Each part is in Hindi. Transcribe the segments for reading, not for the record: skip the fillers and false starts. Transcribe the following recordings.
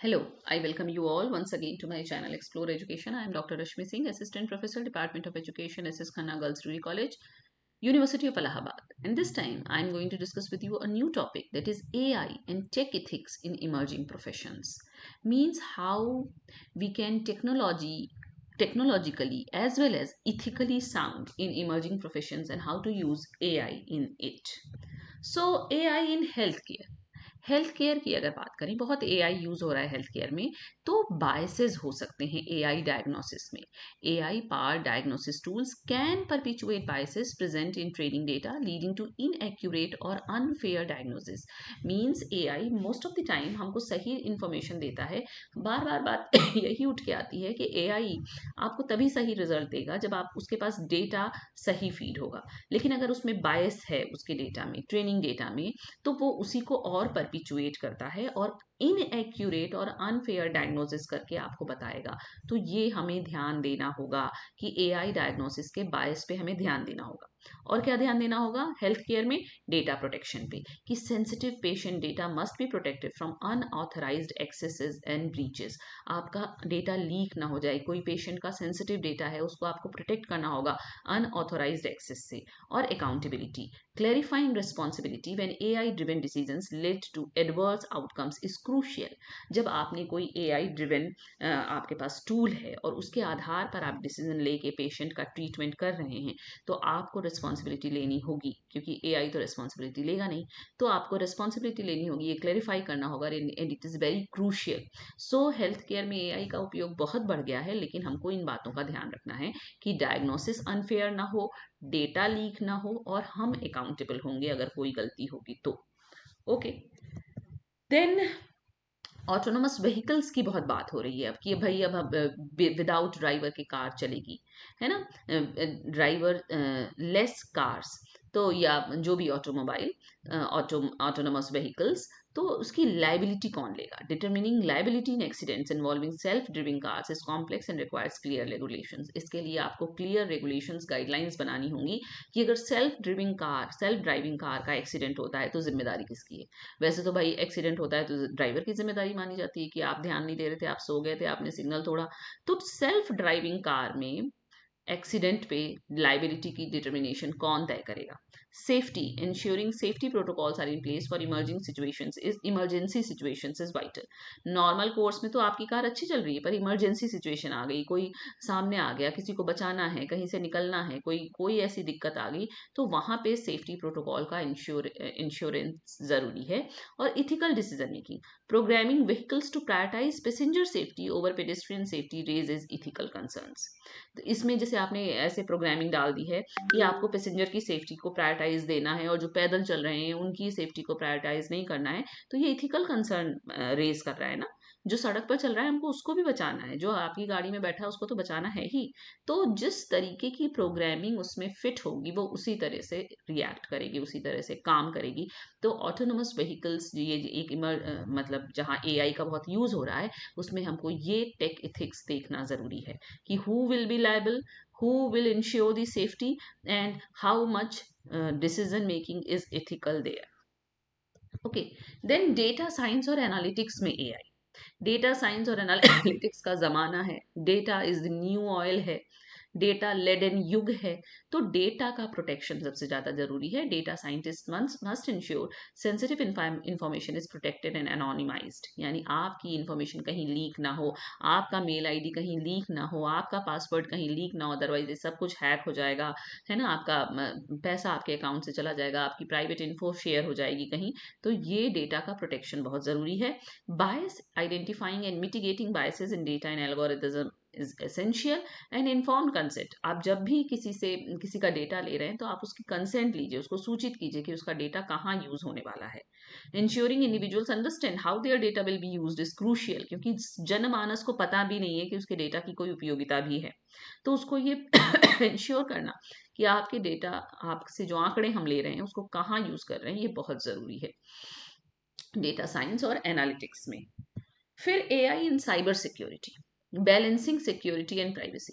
Hello, I welcome you all once again to my channel Explore Education. I am Dr. Rashmi Singh, Assistant Professor, Department of Education, SS Khanna Girls Degree College, University of Allahabad. And this time I am going to discuss with you a new topic, that is AI and tech ethics in emerging professions. Means how we can technologically as well as ethically sound in emerging professions and how to use AI in it. So AI in healthcare. Health care की अगर बात करें, बहुत एआई यूज़ हो रहा है हेल्थ केयर में, तो बायसेस हो सकते हैं एआई डायग्नोसिस में. AI power diagnosis tools can perpetuate biases present in training data leading to inaccurate और unfair diagnosis. Means AI most of the time हमको सही इंफॉर्मेशन देता है. बार बार बात यही उठ के आती है कि एआई आपको तभी सही रिजल्ट देगा जब आप उसके पास डेटा सही फीड होगा. लेकिन अगर उसमें बायस है उसके डेटा में, ट्रेनिंग डेटा में, तो वो उसी को और परपिचुएट करता है और इनएक्यूरेट और अनफेयर डायग्नोसिस करके आपको बताएगा. तो ये हमें ध्यान देना होगा कि एआई डायग्नोसिस के बायस पे हमें ध्यान देना होगा. और क्या ध्यान देना होगा हेल्थ केयर में? डेटा प्रोटेक्शन पे, कि sensitive patient data must be protected from unauthorised accesses and breaches. आपका डेटा लीक ना हो जाए. कोई पेशेंट का सेंसिटिव डेटा है, उसको आपको प्रोटेक्ट करना होगा अनऑथराइज्ड एक्सेस से. और accountability, clarifying responsibility when AI driven decisions led to adverse outcomes is crucial. जब आपने कोई AI driven आपके पास टूल है और उसके आधार पर आप डिसीजन लेके पेशेंट का ट्रीटमेंट कर रहे हैं, तो आपको रिस्पॉन्सिबिलिटी लेनी होगी, क्योंकि AI तो रिस्पॉन्सिबिलिटी लेगा नहीं. तो आपको रिस्पॉन्सिबिलिटी लेनी होगी, ये क्लैरिफाई करना होगा, and it is very crucial. So health care में AI का उपयोग बहुत बढ़ गया है, लेकिन हमको इन बातों का ध्यान रखना है कि डायग्नोसिस अनफेयर ना हो, डेटा लीक ना हो, और हम अकाउंटेबल होंगे अगर कोई गलती होगी तो. ओके. देन ऑटोनोमस व्हीकल्स की बहुत बात हो रही है अब, कि भाई अब विदाउट ड्राइवर की कार चलेगी, है ना. ड्राइवर लेस कार्स, तो या जो भी ऑटोमोबाइल ऑटोनोमस व्हीकल्स, तो उसकी लाइबिलिटी कौन लेगा? Determining liability in accidents involving self ड्रिविंग cars is complex and requires clear regulations. इसके लिए आपको क्लियर रेगुलेशंस, गाइडलाइंस बनानी होंगी कि अगर सेल्फ ड्राइविंग कार का एक्सीडेंट होता है तो जिम्मेदारी किसकी है. वैसे तो भाई एक्सीडेंट होता है तो ड्राइवर की जिम्मेदारी मानी जाती है कि आप ध्यान नहीं दे रहे थे, आप सो गए थे, आपने सिग्नल तोड़ा. तो सेल्फ ड्राइविंग कार में एक्सीडेंट पे लाइबिलिटी की डिटर्मिनेशन कौन तय करेगा? Safety, insuring safety protocols are in place for emergency situations is vital. Normal course में तो आपकी कार अच्छी चल रही है, पर इमरजेंसी सिचुएशन आ गई, कोई सामने आ गया, किसी को बचाना है, कहीं से निकलना है, कोई कोई ऐसी दिक्कत आ गई, तो वहां पे सेफ्टी प्रोटोकॉल का इंश्योरेंस जरूरी है. और ethical decision making, programming vehicles to prioritise passenger safety over pedestrian safety raises ethical concerns. तो इसमें जैसे आपने ऐसे प्रोग्रामिंग डाल दी है कि आपको पैसेंजर की सेफ्टी को प्रायोरिटाइज देना है और जो पैदल चल रहे हैं उनकी सेफ्टी को प्रायोरिटाइज नहीं करना है, तो ये इथिकल कंसर्न रेज कर रहा है ना. जो सड़क पर चल रहा है हमको उसको भी बचाना है, जो आपकी गाड़ी में बैठा है उसको तो बचाना है ही. तो जिस तरीके की प्रोग्रामिंग उसमें फिट होगी वो उसी तरह से रिएक्ट करेगी, उसी तरह से काम करेगी. तो ऑटोनोमस व्हीकल्स ये एक मतलब जहाँ एआई का बहुत यूज हो रहा है, उसमें हमको ये टेक इथिक्स देखना जरूरी है कि who will be liable, who will ensure the safety, and how much decision making is ethical there. Okay. Then data science और analytics में AI. डेटा साइंस और एनालिटिक्स का ज़माना है. Data is the new oil है, डेटा लेड एन युग है. तो डेटा का प्रोटेक्शन सबसे ज़्यादा ज़रूरी है. Data scientist must ensure sensitive information is protected and anonymized. यानी आपकी इंफॉर्मेशन कहीं लीक ना हो, आपका मेल आईडी कहीं लीक ना हो, आपका पासवर्ड कहीं लीक ना हो, अदरवाइज ये सब कुछ हैक हो जाएगा, है ना. आपका पैसा आपके अकाउंट से चला जाएगा, आपकी प्राइवेट इन्फो शेयर हो जाएगी कहीं. तो ये डेटा का प्रोटेक्शन बहुत ज़रूरी है. Bias identifying and mitigating biases in data and algorithm is essential. and informed consent. आप जब भी किसी का डेटा ले रहे हैं तो आप उसकी कंसेंट लीजिए, उसको सूचित कीजिए कि उसका डेटा कहाँ यूज होने वाला है. Ensuring individuals understand how their data will be used is crucial, क्योंकि जनमानस को पता भी नहीं है कि उसके डेटा की कोई उपयोगिता भी है. तो उसको ये इंश्योर करना कि आपके डेटा, आपसे जो आंकड़े हम ले रहे हैं उसको कहाँ यूज कर रहे हैं, ये बहुत जरूरी है डेटा साइंस और एनालिटिक्स में. फिर AI in cyber security, balancing security and privacy.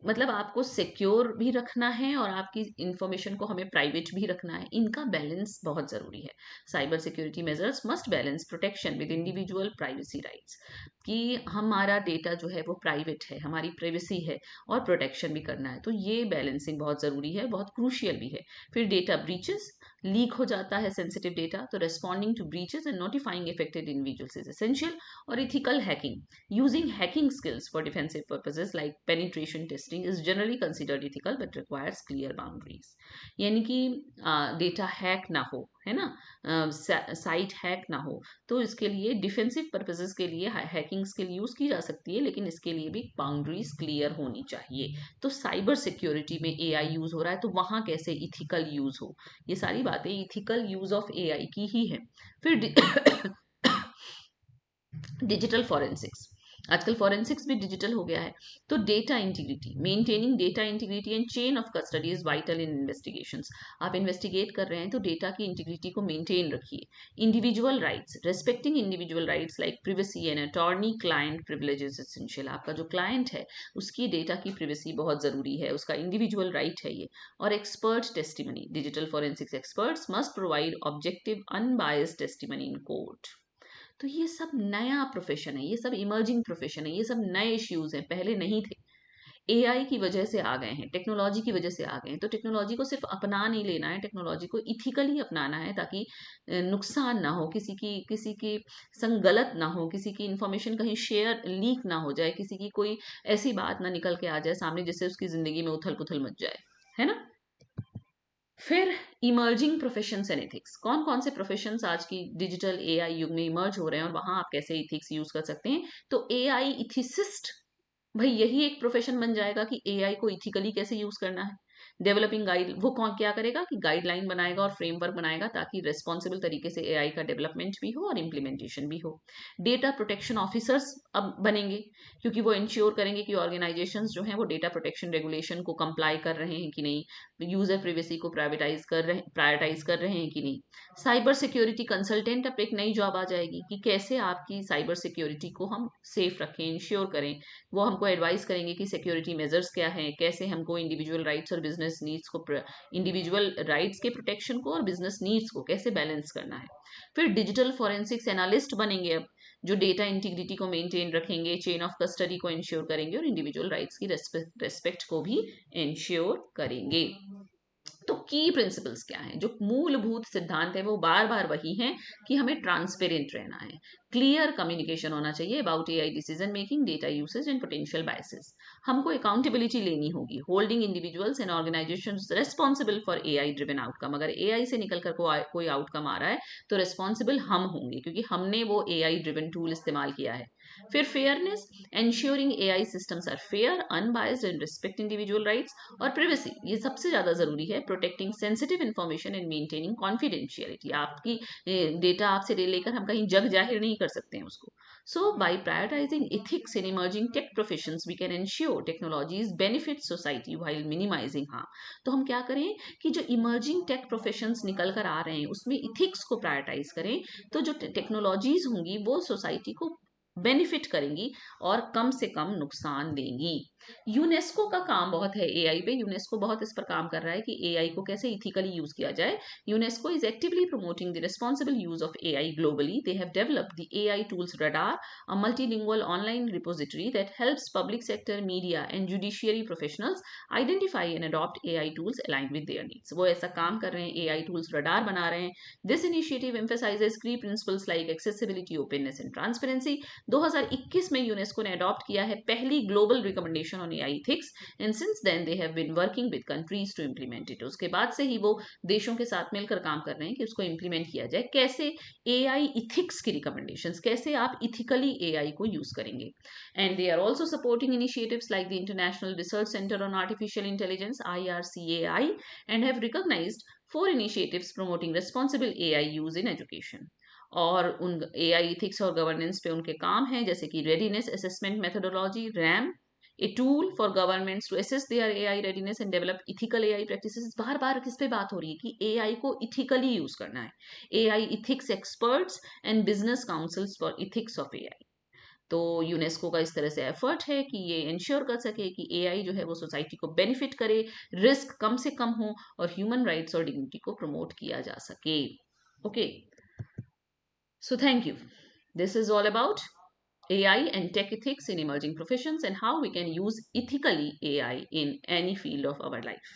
मतलब आपको सिक्योर भी रखना है और आपकी इंफॉर्मेशन को हमें प्राइवेट भी रखना है, इनका बैलेंस बहुत ज़रूरी है। Cyber security measures must balance protection with individual privacy rights, कि हमारा डेटा जो है वो प्राइवेट है, हमारी प्राइवेसी है, और प्रोटेक्शन भी करना है। तो ये बैलेंसिंग बहुत ज़रूरी है, बहुत क्रूशियल भी है। फिर डेटा ब्रीचेस, लीक हो जाता है सेंसिटिव डेटा, तो responding to breaches and notifying affected individuals is essential. और ethical hacking, using hacking skills for defensive purposes like penetration testing is generally considered ethical but requires clear boundaries। यानी कि डेटा हैक ना हो, है ना, साइट हैक ना हो, तो इसके लिए डिफेंसिव पर्पसेस के लिए हैकिंग स्किल यूज की जा सकती है, लेकिन इसके लिए भी बाउंड्रीज क्लियर होनी चाहिए। तो साइबर सिक्योरिटी में एआई यूज हो रहा है, तो वहां कैसे इथिकल यूज हो, ये सारी बातें इथिकल यूज ऑफ एआई की ही है। फिर डिजिटल फॉरेंसिक्स, आजकल फॉरेंसिक्स भी डिजिटल हो गया है। तो data integrity, maintaining data integrity and chain of custody is vital in investigations. आप इन्वेस्टिगेट कर रहे हैं तो डेटा की इंटीग्रिटी को मेंटेन रखिए। Individual rights, respecting individual rights like privacy and attorney client privilege is essential. आपका जो क्लाइंट है उसकी डेटा की प्रिवेसी बहुत जरूरी है, उसका इंडिविजुअल राइट है ये। और expert testimony, digital forensics experts must provide objective unbiased testimony in court. तो ये सब नया प्रोफेशन है, ये सब इमर्जिंग प्रोफेशन है, ये सब नए इश्यूज हैं, पहले नहीं थे। एआई की वजह से आ गए हैं, टेक्नोलॉजी की वजह से आ गए हैं। तो टेक्नोलॉजी को सिर्फ अपना नहीं लेना है, टेक्नोलॉजी को इथिकली अपनाना है, ताकि नुकसान ना हो, किसी की संग गलत ना हो, किसी की इंफॉर्मेशन कहीं शेयर लीक ना हो जाए, किसी की कोई ऐसी बात ना निकल के आ जाए सामने जिससे उसकी जिंदगी में उथल पुथल मच जाए, है ना। फिर इमर्जिंग प्रोफेशंस एंड एथिक्स, कौन कौन से प्रोफेशंस आज की डिजिटल एआई युग में इमर्ज हो रहे हैं और वहां आप कैसे इथिक्स यूज कर सकते हैं। तो एआई इथिसिस्ट, भाई यही एक प्रोफेशन बन जाएगा कि एआई को इथिकली कैसे यूज करना है। डेवलपिंग गाइड, वो कौन क्या करेगा कि गाइडलाइन बनाएगा और फ्रेमवर्क बनाएगा ताकि रेस्पॉन्सिबल तरीके से एआई का डेवलपमेंट भी हो और इम्प्लीमेंटेशन भी हो। डेटा प्रोटेक्शन ऑफिसर्स अब बनेंगे, क्योंकि वो इंश्योर करेंगे कि ऑर्गेनाइजेशंस जो हैं वो डेटा प्रोटेक्शन रेगुलेशन को कंप्लाई कर रहे हैं कि नहीं, यूजर प्रिवेसी को प्रायोरिटाइज कर रहे हैं कि नहीं। साइबर सिक्योरिटी कंसल्टेंट, अब एक नई जॉब आ जाएगी कि कैसे आपकी साइबर सिक्योरिटी को हम सेफ रखें, इंश्योर करें। वो हमको एडवाइस करेंगे कि सिक्योरिटी मेजर्स क्या हैं, कैसे हमको इंडिविजुअल राइट्स और बिजनेस नीड्स को, इंडिविजुअल राइट्स के प्रोटेक्शन को और बिजनेस नीड्स को कैसे बैलेंस करना है। फिर डिजिटल फॉरेंसिक्स एनालिस्ट बनेंगे अब, जो डेटा इंटीग्रिटी को मेंटेन रखेंगे, चेन ऑफ कस्टडी को इंश्योर करेंगे और इंडिविजुअल राइट्स की रेस्पेक्ट को भी इंश्योर करेंगे। तो की प्रिंसिपल्स क्या हैं, जो मूलभूत सिद्धांत है वो बार बार वही हैं कि हमें ट्रांसपेरेंट रहना है, क्लियर कम्युनिकेशन होना चाहिए about AI decision making, data usage and potential biases. हमको अकाउंटेबिलिटी लेनी होगी, holding individuals and organisations responsible for AI driven outcome. अगर एआई से निकल कर कोई आउटकम आ रहा है तो रिस्पॉन्सिबल हम होंगे, क्योंकि हमने वो एआई ड्रिवन टूल इस्तेमाल किया है। फिर fairness, ensuring AI systems are fair, unbiased and respect individual rights। और privacy, ये सबसे ज्यादा जरूरी है, protecting sensitive information and maintaining confidentiality। आपकी डेटा आपसे लेकर हम कहीं जग जाहिर नहीं कर सकते हैं उसको। So by prioritizing ethics in emerging tech professions, we can ensure technologies benefit society while minimizing harm। तो हम क्या करें कि जो इमर्जिंग टेक प्रोफेशंस निकल कर आ रहे हैं उसमें इथिक्स को प्रायोरिटाइज करें, तो जो टेक्नोलॉजीज होंगी वो सोसाइटी को बेनिफिट करेंगी और कम से कम नुकसान देंगी। यूनेस्को का काम बहुत है एआई पे, यूनेस्को बहुत इस पर काम कर रहा है कि एआई को कैसे इथिकली यूज किया जाए। UNESCO is actively promoting the responsible use of AI globally. They have developed the AI tools radar, a multilingual online repository that helps public sector, media and judiciary professionals identify and adopt AI tools aligned with their needs. वो ऐसा काम कर रहे हैं, एआई टूल्स रडार बना रहे हैं। This initiative emphasises key principles like accessibility, openness and transparency. 2021 में यूनेस्को ने अडॉप्ट किया है पहली global recommendation on AI ethics, and since then they have been working with countries to implement it. उसके बाद से ही वो देशों के साथ मिलकर काम कर रहे हैं कि उसको इम्प्लीमेंट किया जाए। कैसे एआई इथिक्स की रिकमेंडेशंस, कैसे आप इथिकली एआई को यूज करेंगे। And they are also supporting initiatives like the international research centre on artificial intelligence IRCAI and have recognised 4 initiatives promoting responsible AI use in education। और उन एआई इथिक्स और गवर्नेंस पे उनके काम हैं, जैसे कि readiness assessment methodology RAM, a tool for governments to assess their AI readiness and develop ethical AI practices. बार बार किस पे बात हो रही है कि एआई को इथिकली यूज करना है। AI ethics experts and business councils for ethics of AI. तो यूनेस्को का इस तरह से एफर्ट है कि ये इंश्योर कर सके कि एआई जो है वो सोसाइटी को बेनिफिट करे, रिस्क कम से कम हो और ह्यूमन राइट्स और डिग्निटी को प्रमोट किया जा सके. Okay, so thank you. This is all about AI and tech ethics in emerging professions and how we can use ethically AI in any field of our life.